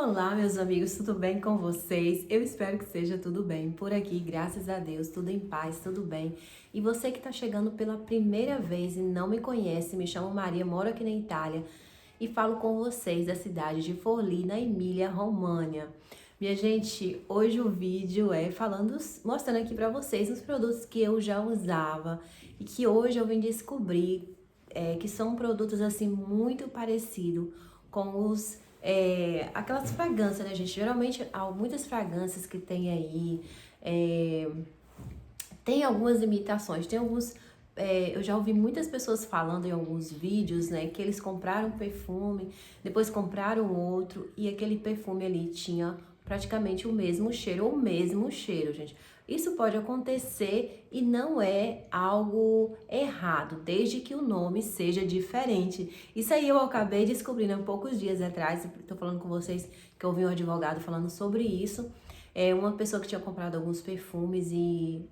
Olá, meus amigos, tudo bem com vocês? Eu espero que seja tudo bem por aqui, graças a Deus, tudo em paz, tudo bem. E você que está chegando pela primeira vez e não me conhece, me chamo Maria, moro aqui na Itália e falo com vocês da cidade de Forlì, na Emília-Romagna. Minha gente, hoje o vídeo é mostrando aqui para vocês os produtos que eu já usava e que hoje eu vim descobrir que são produtos assim muito parecidos com aquelas fragrâncias, né, gente? Geralmente, há muitas fragrâncias que tem aí, tem algumas imitações, tem alguns. Eu já ouvi muitas pessoas falando em alguns vídeos, né, que eles compraram um perfume, depois compraram outro e aquele perfume ali tinha praticamente o mesmo cheiro, ou o mesmo cheiro, gente. Isso pode acontecer e não é algo errado, desde que o nome seja diferente. Isso aí eu acabei descobrindo há poucos dias atrás, tô falando com vocês que eu ouvi um advogado falando sobre isso. Uma pessoa que tinha comprado alguns perfumes e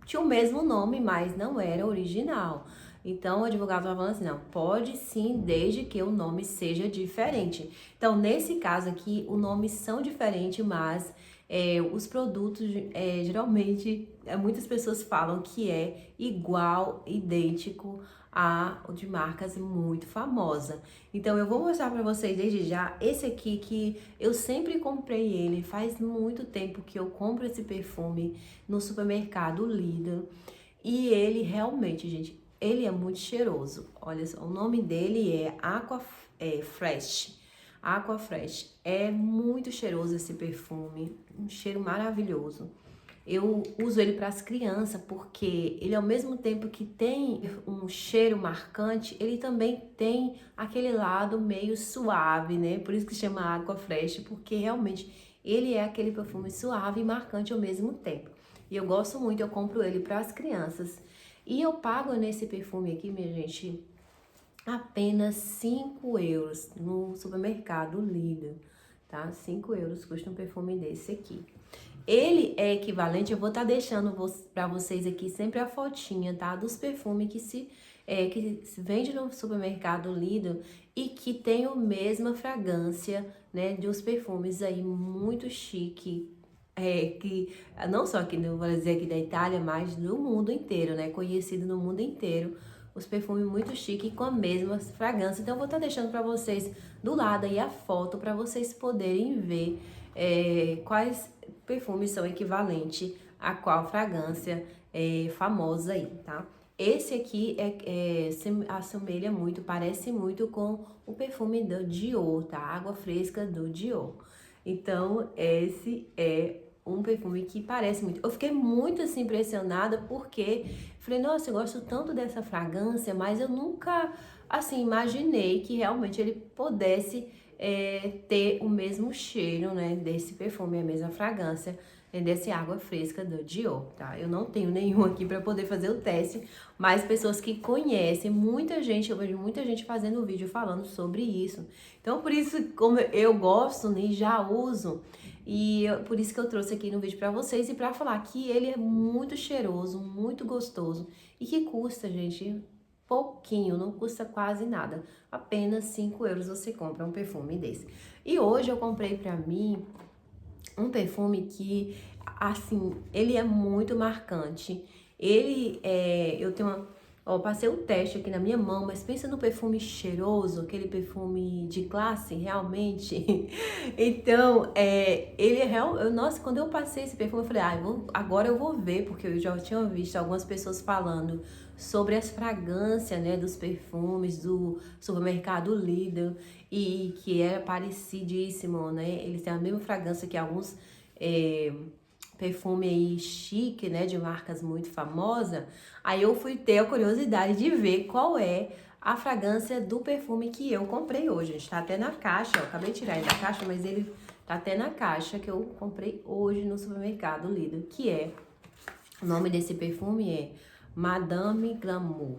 tinha o mesmo nome, mas não era original. Então, o advogado estava falando assim, não, pode sim, desde que o nome seja diferente. Então, nesse caso aqui, os nomes são diferentes, mas os produtos, geralmente, muitas pessoas falam que é igual, idêntico a de marcas muito famosa. Então, eu vou mostrar para vocês desde já esse aqui que eu sempre comprei ele, faz muito tempo que eu compro esse perfume no supermercado Lidl. E ele realmente, gente, ele é muito cheiroso. Olha só, o nome dele é Fresh. Aqua Fresh. É muito cheiroso esse perfume, um cheiro maravilhoso. Eu uso ele para as crianças porque ele, ao mesmo tempo que tem um cheiro marcante, ele também tem aquele lado meio suave, né? Por isso que chama Aqua Fresh, porque realmente ele é aquele perfume suave e marcante ao mesmo tempo. E eu gosto muito, eu compro ele para as crianças. E eu pago nesse perfume aqui, minha gente, apenas 5 euros no supermercado Lidl, tá? 5 euros custa um perfume desse aqui. Ele é equivalente, eu vou estar deixando para vocês aqui sempre a fotinha, tá? Dos perfumes que se vende no supermercado Lidl e que tem a mesma fragrância, né? De uns perfumes aí muito chique, que não só aqui no Brasil, aqui da Itália, mas no mundo inteiro, né? Conhecido no mundo inteiro. Os perfumes muito chique com a mesma fragrância. Então eu vou estar deixando para vocês do lado aí a foto para vocês poderem ver quais perfumes são equivalentes a qual fragrância famosa aí, tá? Esse aqui se assemelha muito, parece muito com o perfume do Dior, tá? Água fresca do Dior. Então, esse é um perfume que parece muito. Eu fiquei muito assim impressionada porque falei, nossa, eu gosto tanto dessa fragrância, mas eu nunca assim imaginei que realmente ele pudesse ter o mesmo cheiro, né, desse perfume, a mesma fragrância desse água fresca do Dior, tá? Eu não tenho nenhum aqui para poder fazer o teste, mas pessoas que conhecem, muita gente, eu vejo muita gente fazendo vídeo falando sobre isso. Então, por isso, como eu gosto, né, já uso, por isso que eu trouxe aqui no vídeo para vocês e para falar que ele é muito cheiroso, muito gostoso e que custa, gente, pouquinho, não custa quase nada. Apenas 5 euros você compra um perfume desse. E hoje eu comprei para mim um perfume que, assim, ele é muito marcante. Eu tenho passei o teste aqui na minha mão, mas pensa no perfume cheiroso, aquele perfume de classe, realmente. Então, ele é real. Nossa, quando eu passei esse perfume, eu falei, agora eu vou ver, porque eu já tinha visto algumas pessoas falando sobre as fragrâncias, né, dos perfumes do supermercado Lidl e que é parecidíssimo, né? Eles têm a mesma fragrância que alguns perfume aí chique, né, de marcas muito famosas. Aí eu fui ter a curiosidade de ver qual é a fragrância do perfume que eu comprei hoje. Gente, tá até na caixa, eu acabei de tirar ele da caixa, mas ele tá até na caixa que eu comprei hoje no supermercado Lidl, o nome desse perfume é Madame Glamour.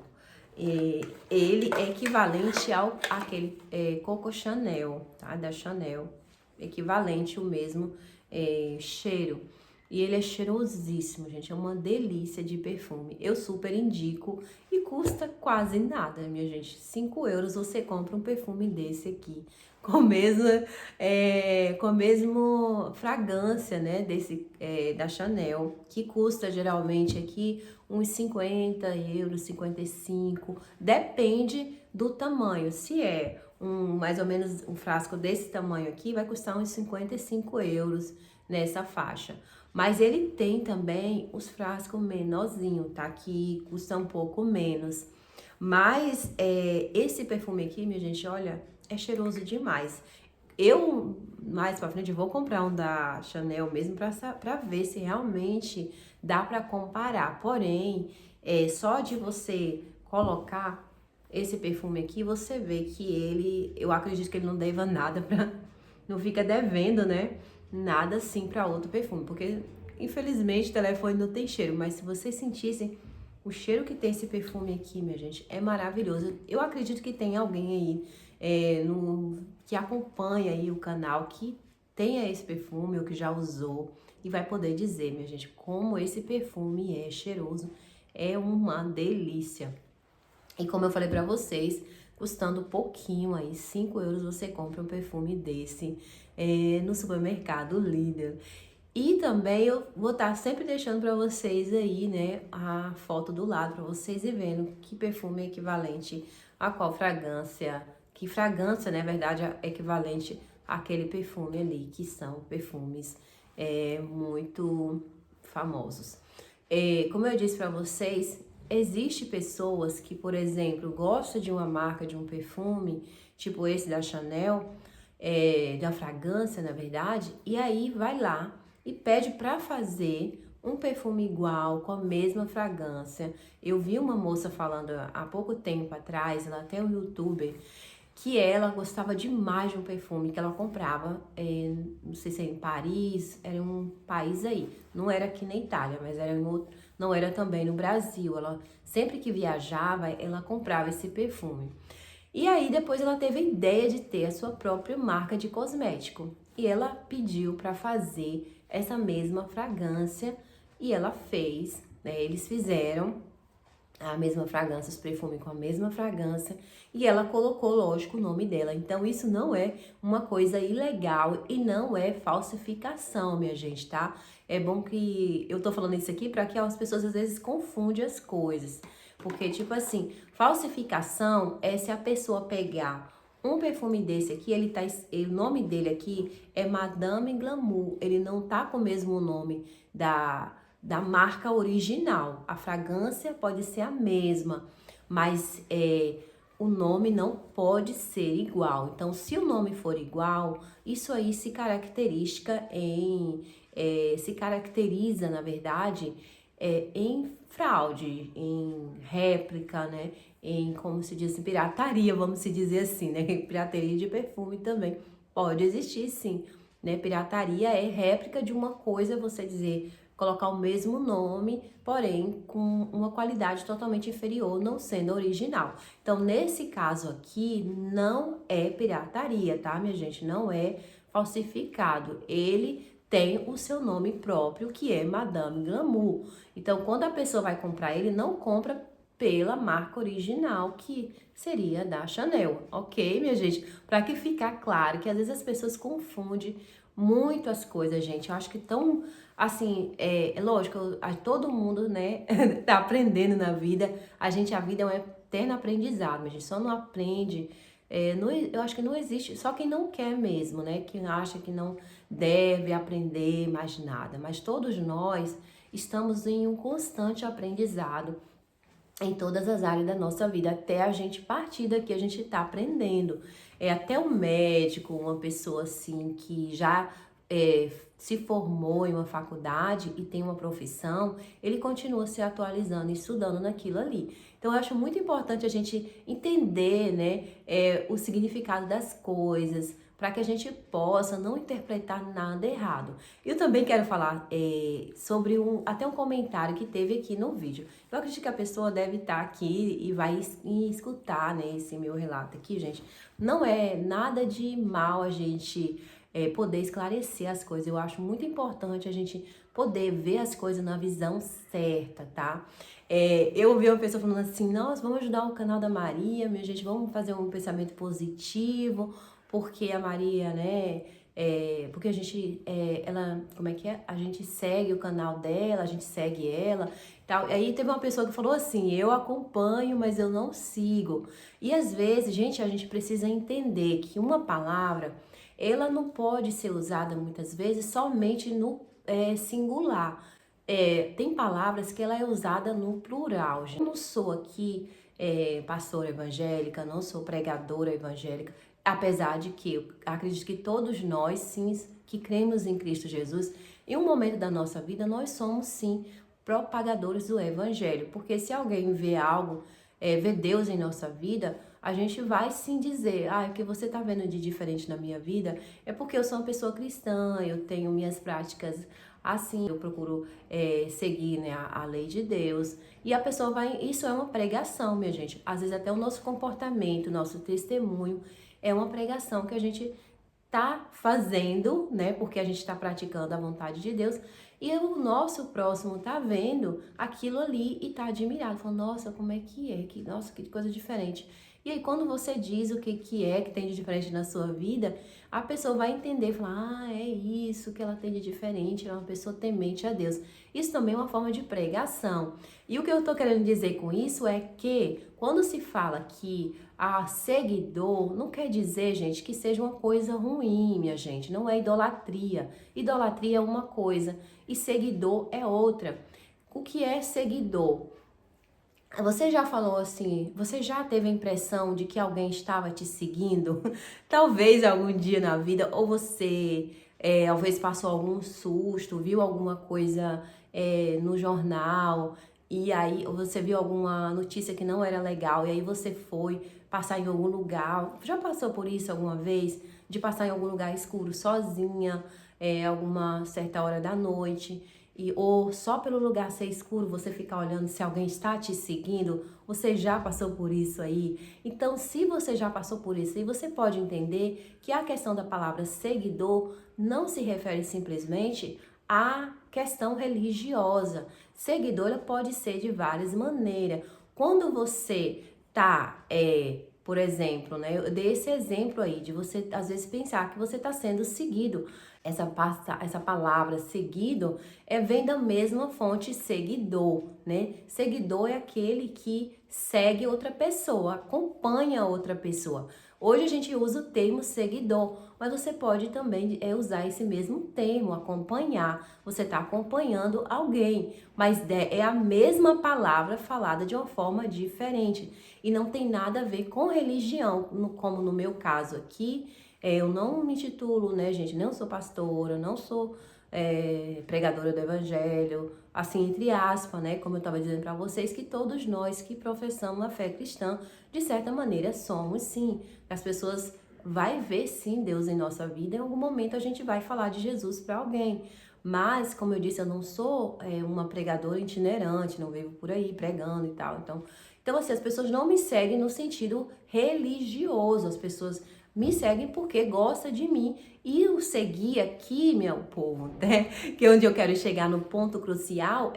Ele é equivalente àquele Coco Chanel, tá? Da Chanel. Equivalente o mesmo cheiro. E ele é cheirosíssimo, gente. É uma delícia de perfume. Eu super indico e custa quase nada, minha gente. 5 euros você compra um perfume desse aqui. com a mesma fragrância, né, da Chanel, que custa geralmente aqui uns 50 euros, 55, depende do tamanho. Se é mais ou menos um frasco desse tamanho aqui, vai custar uns 55 euros nessa faixa. Mas ele tem também os frascos menorzinho, tá? Que custa um pouco menos. Mas esse perfume aqui, minha gente, olha, é cheiroso demais. Eu, mais pra frente, vou comprar um da Chanel mesmo pra ver se realmente dá pra comparar. Porém, só de você colocar esse perfume aqui, você vê que ele, eu acredito que ele não deva nada pra, não fica devendo, né? Nada assim pra outro perfume, porque infelizmente o telefone não tem cheiro, mas se vocês sentissem o cheiro que tem esse perfume aqui, minha gente, é maravilhoso. Eu acredito que tem alguém aí que acompanha aí o canal que tenha esse perfume ou que já usou e vai poder dizer, minha gente, como esse perfume é cheiroso. É uma delícia. E como eu falei pra vocês, custando pouquinho aí, 5 euros, você compra um perfume desse no supermercado Lidl. E também eu vou estar sempre deixando para vocês aí, né, a foto do lado, para vocês ir vendo que perfume é equivalente a qual fragrância, que fragrância, na verdade, é equivalente àquele perfume ali, que são perfumes muito famosos. Como eu disse para vocês, existe pessoas que, por exemplo, gostam de uma marca, de um perfume, tipo esse da Chanel, da fragrância, na verdade, e aí vai lá e pede para fazer um perfume igual, com a mesma fragrância. Eu vi uma moça falando há pouco tempo atrás, ela tem um youtuber, que ela gostava demais de um perfume que ela comprava, não sei se é em Paris, era um país aí, não era aqui na Itália, mas era em outro, não era também no Brasil. Ela sempre que viajava, ela comprava esse perfume. E aí depois ela teve a ideia de ter a sua própria marca de cosmético. E ela pediu para fazer essa mesma fragrância e ela fez, né? Eles fizeram a mesma fragrância, os perfumes com a mesma fragrância, e ela colocou, lógico, o nome dela. Então isso não é uma coisa ilegal e não é falsificação, minha gente, tá? É bom que eu tô falando isso aqui para que as pessoas às vezes confundem as coisas. Porque, tipo assim, falsificação é se a pessoa pegar um perfume desse aqui, o nome dele aqui é Madame Glamour, ele não tá com o mesmo nome da marca original. A fragrância pode ser a mesma, mas o nome não pode ser igual. Então, se o nome for igual, isso aí se caracteriza, na verdade, em fraude, em réplica, né? Em, como se diz, pirataria, vamos se dizer assim, né? Pirataria de perfume também pode existir, sim, né? Pirataria é réplica de uma coisa, você dizer, colocar o mesmo nome, porém com uma qualidade totalmente inferior, não sendo original. Então, nesse caso aqui, não é pirataria, tá, minha gente? Não é falsificado. Ele tem o seu nome próprio, que é Madame Glamour. Então, quando a pessoa vai comprar ele, não compra pela marca original, que seria da Chanel, ok, minha gente? Para que ficar claro que às vezes as pessoas confundem muito as coisas, gente. Eu acho que tão, assim, lógico, todo mundo, né, tá aprendendo na vida. A vida é um eterno aprendizado, mas a gente só não aprende. Eu acho que não existe, só quem não quer mesmo, né? Quem acha que não deve aprender mais nada. Mas todos nós estamos em um constante aprendizado em todas as áreas da nossa vida, até a gente partir daqui, a gente tá aprendendo. Até um médico, uma pessoa assim que já se formou em uma faculdade e tem uma profissão, ele continua se atualizando, estudando naquilo ali. Então, eu acho muito importante a gente entender, né, o significado das coisas, para que a gente possa não interpretar nada errado. Eu também quero falar sobre até um comentário que teve aqui no vídeo. Eu acredito que a pessoa deve estar aqui e vai escutar, né, esse meu relato aqui, gente. Não é nada de mal a gente poder esclarecer as coisas. Eu acho muito importante a gente poder ver as coisas na visão certa, tá? Eu ouvi uma pessoa falando assim, nós vamos ajudar o canal da Maria, minha gente, vamos fazer um pensamento positivo, porque a Maria, né? Porque a gente, ela, como é que é? A gente segue o canal dela, a gente segue ela, tal. E aí teve uma pessoa que falou assim: eu acompanho, mas eu não sigo. E às vezes, gente, a gente precisa entender que uma palavra, ela não pode ser usada muitas vezes somente no singular. Tem palavras que ela é usada no plural. Eu não sou aqui pastora evangélica, não sou pregadora evangélica, apesar de que eu acredito que todos nós, sim, que cremos em Cristo Jesus, em um momento da nossa vida, nós somos, sim, propagadores do evangelho. Porque se alguém vê algo, vê Deus em nossa vida, a gente vai sim dizer: o que você está vendo de diferente na minha vida é porque eu sou uma pessoa cristã, eu tenho minhas práticas assim, eu procuro seguir, né, a lei de Deus. E a pessoa vai, isso é uma pregação, minha gente. Às vezes até o nosso comportamento, o nosso testemunho é uma pregação que a gente tá fazendo, né? Porque a gente está praticando a vontade de Deus. E o nosso próximo tá vendo aquilo ali e tá admirado, falando: nossa, como é que é? Nossa, que coisa diferente. E aí, quando você diz o que é que tem de diferente na sua vida, a pessoa vai entender, falar: é isso que ela tem de diferente, ela é uma pessoa temente a Deus. Isso também é uma forma de pregação. E o que eu tô querendo dizer com isso é que, quando se fala que seguidor, não quer dizer, gente, que seja uma coisa ruim, minha gente. Não é idolatria. Idolatria é uma coisa e seguidor é outra. O que é seguidor? Você já falou assim, você já teve a impressão de que alguém estava te seguindo? Talvez algum dia na vida, ou você talvez passou algum susto, viu alguma coisa no jornal, e aí ou você viu alguma notícia que não era legal, e aí você foi passar em algum lugar. Já passou por isso alguma vez? De passar em algum lugar escuro sozinha, alguma certa hora da noite? Ou só pelo lugar ser escuro você ficar olhando se alguém está te seguindo, você já passou por isso aí? Então, se você já passou por isso aí, você pode entender que a questão da palavra seguidor não se refere simplesmente à questão religiosa. Seguidora pode ser de várias maneiras. Quando você tá, por exemplo, né? Eu dei esse exemplo aí de você às vezes pensar que você está sendo seguido. Essa palavra seguido vem da mesma fonte seguidor, né? Seguidor é aquele que segue outra pessoa, acompanha outra pessoa. Hoje a gente usa o termo seguidor, mas você pode também usar esse mesmo termo, acompanhar. Você está acompanhando alguém, mas é a mesma palavra falada de uma forma diferente. E não tem nada a ver com religião, como no meu caso aqui. Eu não me intitulo, né, gente? Não sou pastora, não sou pregadora do evangelho, assim, entre aspas, né? Como eu estava dizendo para vocês, que todos nós que professamos a fé cristã, de certa maneira, somos sim. As pessoas vai ver sim Deus em nossa vida, em algum momento a gente vai falar de Jesus para alguém. Mas, como eu disse, eu não sou uma pregadora itinerante, não vivo por aí pregando e tal. Então, assim, as pessoas não me seguem no sentido religioso, as pessoas me seguem porque gostam de mim. E o seguir aqui, meu povo, né? Que é onde eu quero chegar no ponto crucial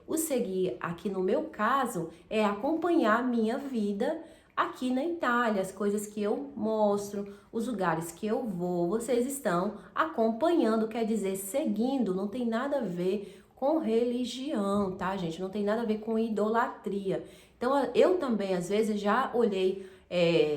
o seguir aqui no meu caso é acompanhar a minha vida aqui na Itália, as coisas que eu mostro, os lugares que eu vou, vocês estão acompanhando, quer dizer, seguindo, não tem nada a ver com religião, tá, gente? Não tem nada a ver com idolatria. Então, eu também, às vezes, já olhei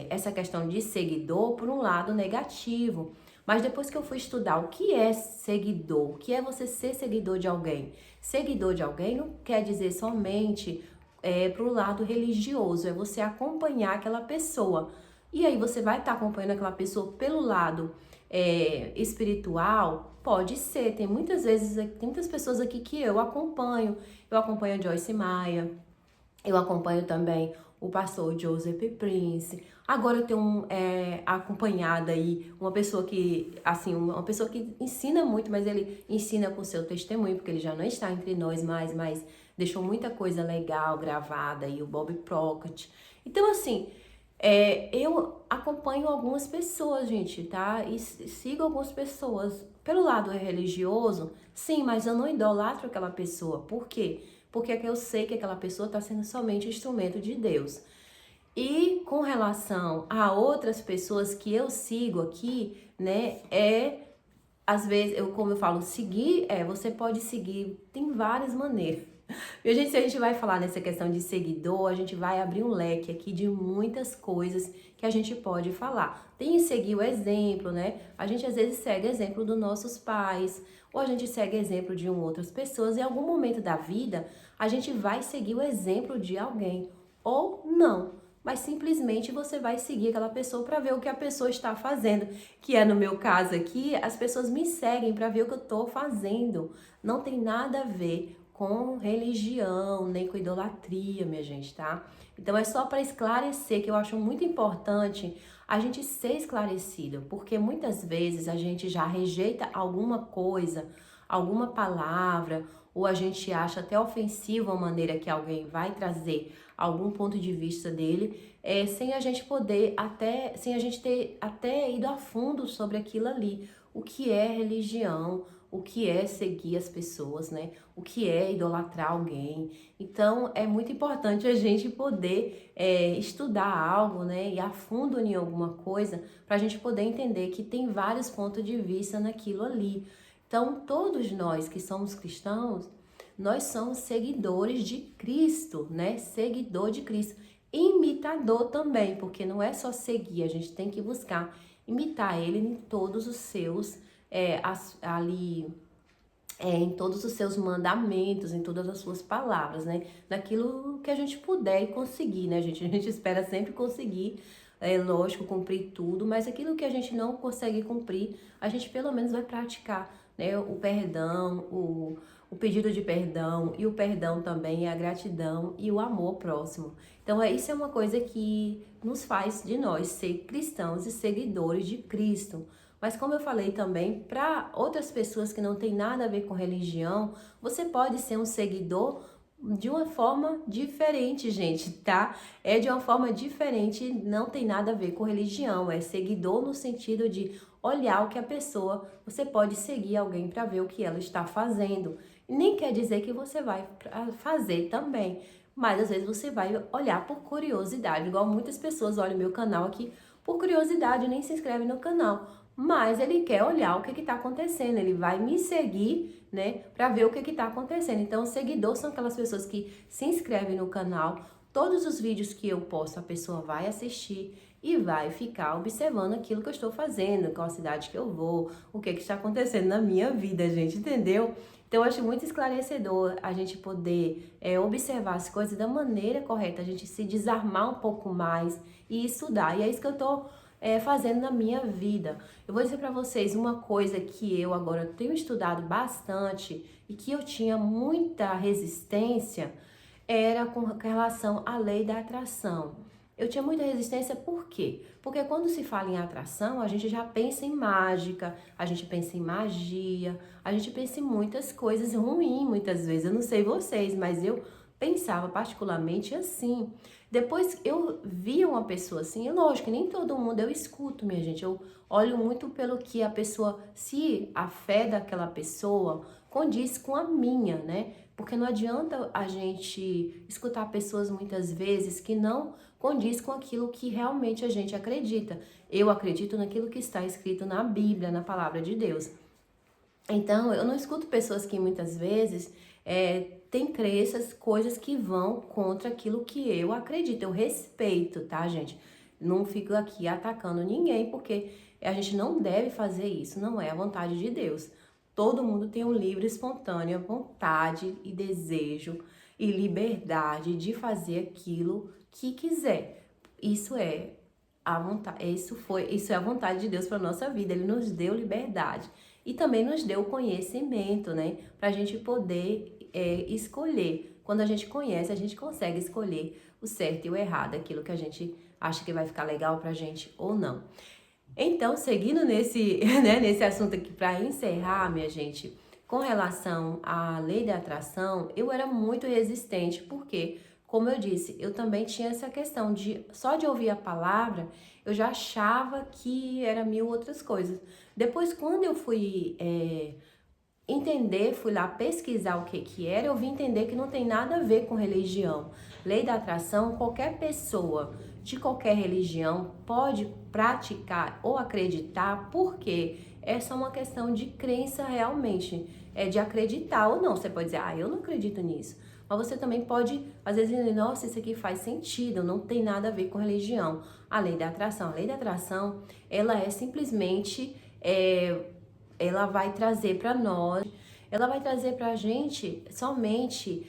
essa questão de seguidor por um lado negativo. Mas depois que eu fui estudar o que é seguidor, o que é você ser seguidor de alguém. Seguidor de alguém não quer dizer somente para o lado religioso, é você acompanhar aquela pessoa. E aí você vai estar acompanhando aquela pessoa pelo lado espiritual? Pode ser, tem muitas vezes, tem muitas pessoas aqui que eu acompanho. Eu acompanho a Joyce Maia, eu acompanho também o pastor Joseph Prince. Agora eu tenho acompanhada aí uma pessoa que, assim, uma pessoa que ensina muito, mas ele ensina com seu testemunho, porque ele já não está entre nós mais, mas deixou muita coisa legal gravada aí, o Bob Crockett. Então, assim, eu acompanho algumas pessoas, gente, tá? E sigo algumas pessoas. Pelo lado religioso, sim, mas eu não idolatro aquela pessoa. Por quê? Porque é que eu sei que aquela pessoa está sendo somente instrumento de Deus. E com relação a outras pessoas que eu sigo aqui, né, às vezes, como eu falo, seguir, você pode seguir, tem várias maneiras. E se a gente vai falar nessa questão de seguidor, a gente vai abrir um leque aqui de muitas coisas que a gente pode falar. Tem seguir o exemplo, né? A gente às vezes segue exemplo dos nossos pais, ou a gente segue exemplo de outras pessoas. Em algum momento da vida, a gente vai seguir o exemplo de alguém, ou não. Mas simplesmente você vai seguir aquela pessoa para ver o que a pessoa está fazendo. Que é no meu caso aqui, as pessoas me seguem para ver o que eu estou fazendo. Não tem nada a ver com religião, nem com idolatria, minha gente, tá? Então é só para esclarecer que eu acho muito importante a gente ser esclarecido, porque muitas vezes a gente já rejeita alguma coisa, alguma palavra, ou a gente acha até ofensiva a maneira que alguém vai trazer algum ponto de vista dele, sem a gente poder sem a gente ter até ido a fundo sobre aquilo ali, o que é religião, o que é seguir as pessoas, né? O que é idolatrar alguém. Então, é muito importante a gente poder estudar algo, né? Ir a fundo em alguma coisa, para a gente poder entender que tem vários pontos de vista naquilo ali. Então, todos nós que somos cristãos, nós somos seguidores de Cristo, né? Seguidor de Cristo. Imitador também, porque não é só seguir, a gente tem que buscar imitar ele em todos os seus em todos os seus mandamentos, em todas as suas palavras, né? Naquilo que a gente puder e conseguir, né, gente? A gente espera sempre conseguir, lógico, cumprir tudo, mas aquilo que a gente não consegue cumprir, a gente pelo menos vai praticar, né? O perdão, o pedido de perdão, e o perdão também, a gratidão e o amor próximo. Então, isso é uma coisa que nos faz de nós ser cristãos e seguidores de Cristo. Mas como eu falei também, para outras pessoas que não tem nada a ver com religião, você pode ser um seguidor de uma forma diferente, gente, tá? É de uma forma diferente, não tem nada a ver com religião, é seguidor no sentido de olhar o que a pessoa, você pode seguir alguém para ver o que ela está fazendo. Nem quer dizer que você vai fazer também, mas às vezes você vai olhar por curiosidade, igual muitas pessoas olham meu canal aqui por curiosidade, nem se inscreve no canal, mas ele quer olhar o que está acontecendo, ele vai me seguir, né, para ver o que está acontecendo. Então, seguidores são aquelas pessoas que se inscrevem no canal, todos os vídeos que eu posto a pessoa vai assistir e vai ficar observando aquilo que eu estou fazendo, qual cidade que eu vou, o que está acontecendo na minha vida, gente, entendeu? Então, eu acho muito esclarecedor a gente poder observar as coisas da maneira correta, a gente se desarmar um pouco mais e estudar. E é isso que eu estou fazendo na minha vida. Eu vou dizer para vocês uma coisa que eu agora tenho estudado bastante e que eu tinha muita resistência, era com relação à lei da atração. Eu tinha muita resistência, por quê? Porque quando se fala em atração, a gente já pensa em mágica, a gente pensa em magia, a gente pensa em muitas coisas ruins, muitas vezes. Eu não sei vocês, mas eu pensava particularmente assim. Depois eu via uma pessoa assim, e lógico que nem todo mundo eu escuto, minha gente. Eu olho muito pelo que a pessoa, se a fé daquela pessoa condiz com a minha, né? Porque não adianta a gente escutar pessoas muitas vezes que não condiz com aquilo que realmente a gente acredita. Eu acredito naquilo que está escrito na Bíblia, na palavra de Deus. Então, eu não escuto pessoas que muitas vezes têm crenças, coisas que vão contra aquilo que eu acredito. Eu respeito, tá, gente? Não fico aqui atacando ninguém, porque a gente não deve fazer isso, não é a vontade de Deus. Todo mundo tem um livre, espontânea vontade e desejo e liberdade de fazer aquilo que quiser. Isso é a vontade, isso é a vontade de Deus para nossa vida. Ele nos deu liberdade e também nos deu conhecimento, né, para a gente poder escolher. Quando a gente conhece, a gente consegue escolher o certo e o errado, aquilo que a gente acha que vai ficar legal pra gente ou não. Então, seguindo nesse, né, nesse assunto aqui, para encerrar, minha gente, com relação à lei da atração, eu era muito resistente, porque, como eu disse, eu também tinha essa questão de, só de ouvir a palavra, eu já achava que era mil outras coisas. Depois, quando eu fui entender, fui lá pesquisar o que era, eu vim entender que não tem nada a ver com religião. Lei da atração, qualquer pessoa de qualquer religião pode praticar ou acreditar, porque é só uma questão de crença realmente, é de acreditar ou não. Você pode dizer, eu não acredito nisso. Mas você também pode, às vezes, dizer, nossa, isso aqui faz sentido, não tem nada a ver com religião. A lei da atração. A lei da atração, ela é simplesmente, ela vai trazer para nós, ela vai trazer para a gente somente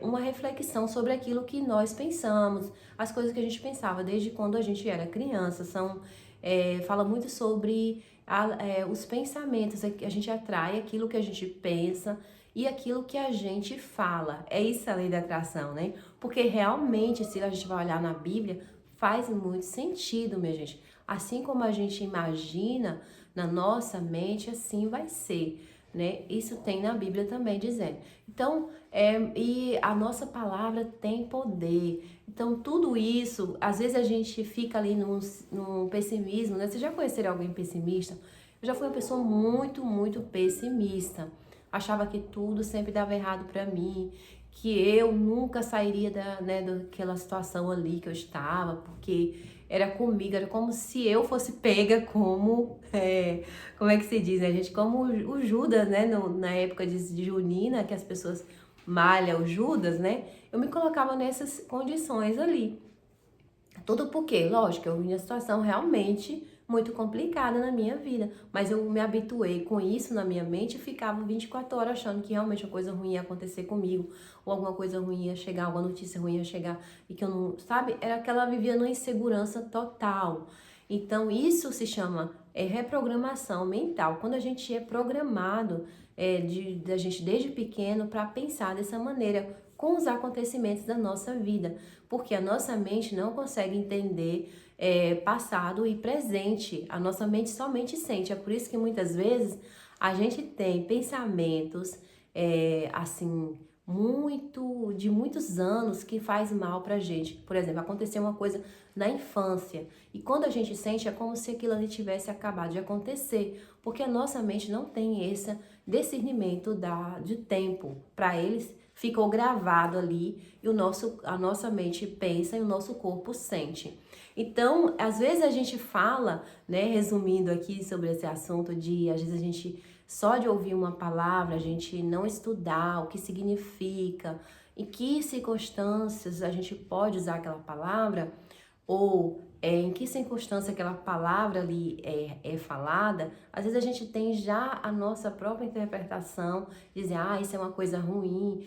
uma reflexão sobre aquilo que nós pensamos, as coisas que a gente pensava desde quando a gente era criança. Fala muito sobre os pensamentos, a gente atrai aquilo que a gente pensa e aquilo que a gente fala. É isso a lei da atração, né? Porque realmente, se a gente vai olhar na Bíblia, faz muito sentido, minha gente. Assim como a gente imagina na nossa mente, assim vai ser, né? Isso tem na Bíblia também dizendo. Então, e a nossa palavra tem poder. Então, tudo isso, às vezes a gente fica ali num pessimismo, né? Vocês já conheceram alguém pessimista? Eu já fui uma pessoa muito, muito pessimista. Achava que tudo sempre dava errado para mim, que eu nunca sairia daquela situação ali que eu estava, porque era comigo, era como se eu fosse pega como é que se diz, né, gente? Como o Judas, né, na época de Junina, que as pessoas malham o Judas, né? Eu me colocava nessas condições ali. Tudo porque, lógico, eu vi uma situação realmente muito complicada na minha vida, mas eu me habituei com isso na minha mente e ficava 24 horas achando que realmente uma coisa ruim ia acontecer comigo, ou alguma coisa ruim ia chegar, alguma notícia ruim ia chegar, e que eu não, sabe? Era que ela vivia numa insegurança total. Então, isso se chama reprogramação mental. Quando a gente é programado da gente desde pequeno para pensar dessa maneira com os acontecimentos da nossa vida, porque a nossa mente não consegue entender passado e presente. A nossa mente somente sente. É por isso que muitas vezes a gente tem pensamentos assim de muitos anos que faz mal pra gente. Por exemplo, aconteceu uma coisa na infância e quando a gente sente é como se aquilo ali tivesse acabado de acontecer, porque a nossa mente não tem esse discernimento de tempo. Para eles ficou gravado ali e a nossa mente pensa e o nosso corpo sente. Então, às vezes a gente fala, né, resumindo aqui sobre esse assunto às vezes a gente só de ouvir uma palavra, a gente não estudar o que significa, em que circunstâncias a gente pode usar aquela palavra, ou em que circunstância aquela palavra ali é falada, às vezes a gente tem já a nossa própria interpretação, dizer, isso é uma coisa ruim,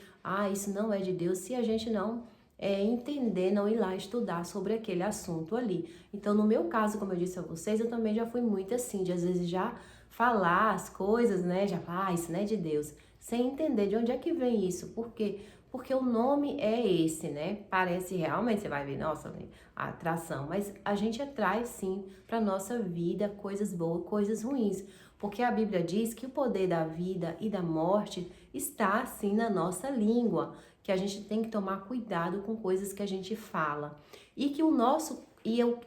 isso não é de Deus, se a gente não entender, não ir lá estudar sobre aquele assunto ali. Então, no meu caso, como eu disse a vocês, eu também já fui muito assim, de às vezes já falar as coisas, né, já falar, isso não é de Deus, sem entender de onde é que vem isso, por quê? Porque o nome é esse, né? Parece realmente, você vai ver, nossa, a atração, mas a gente atrai sim para nossa vida coisas boas, coisas ruins, porque a Bíblia diz que o poder da vida e da morte está assim na nossa língua, que a gente tem que tomar cuidado com coisas que a gente fala e que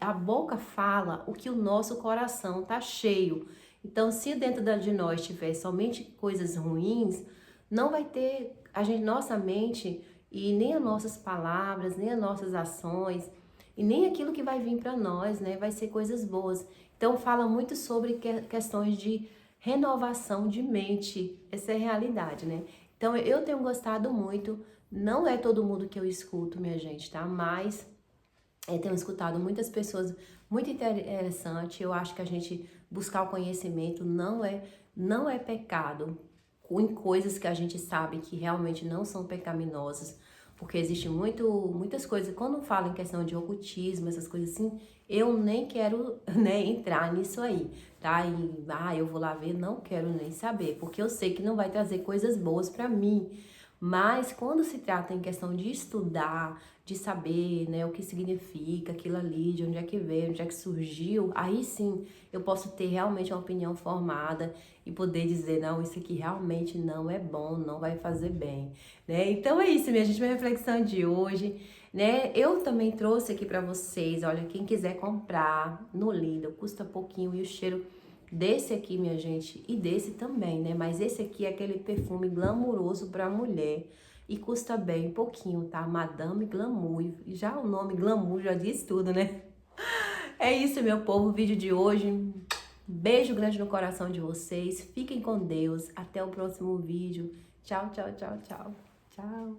a boca fala o que o nosso coração tá cheio. Então, se dentro de nós tiver somente coisas ruins, não vai ter nossa mente e nem as nossas palavras, nem as nossas ações e nem aquilo que vai vir para nós, né, vai ser coisas boas. Então fala muito sobre questões de renovação de mente. Essa é a realidade, né? Então eu tenho gostado muito. Não é todo mundo que eu escuto, minha gente, tá? Mas tenho escutado muitas pessoas muito interessante. Eu acho que a gente buscar o conhecimento não é pecado em coisas que a gente sabe que realmente não são pecaminosas, porque existe muitas coisas. Quando falo em questão de ocultismo, essas coisas assim, eu nem quero, né, entrar nisso aí, tá? Eu vou lá ver, não quero nem saber, porque eu sei que não vai trazer coisas boas para mim. Mas quando se trata em questão de estudar, de saber, né, o que significa aquilo ali, de onde é que veio, onde é que surgiu, aí sim eu posso ter realmente uma opinião formada e poder dizer, não, isso aqui realmente não é bom, não vai fazer bem, né? Então é isso, minha gente, minha reflexão de hoje, né? Eu também trouxe aqui para vocês, olha, quem quiser comprar no Lidl, custa pouquinho e o cheiro desse aqui, minha gente, e desse também, né? Mas esse aqui é aquele perfume glamouroso para mulher. e custa bem pouquinho, tá? Madame Glamour. E já o nome Glamour já diz tudo, né? É isso, meu povo, o vídeo de hoje. Beijo grande no coração de vocês. Fiquem com Deus. Até o próximo vídeo. Tchau, tchau, tchau, tchau. Tchau.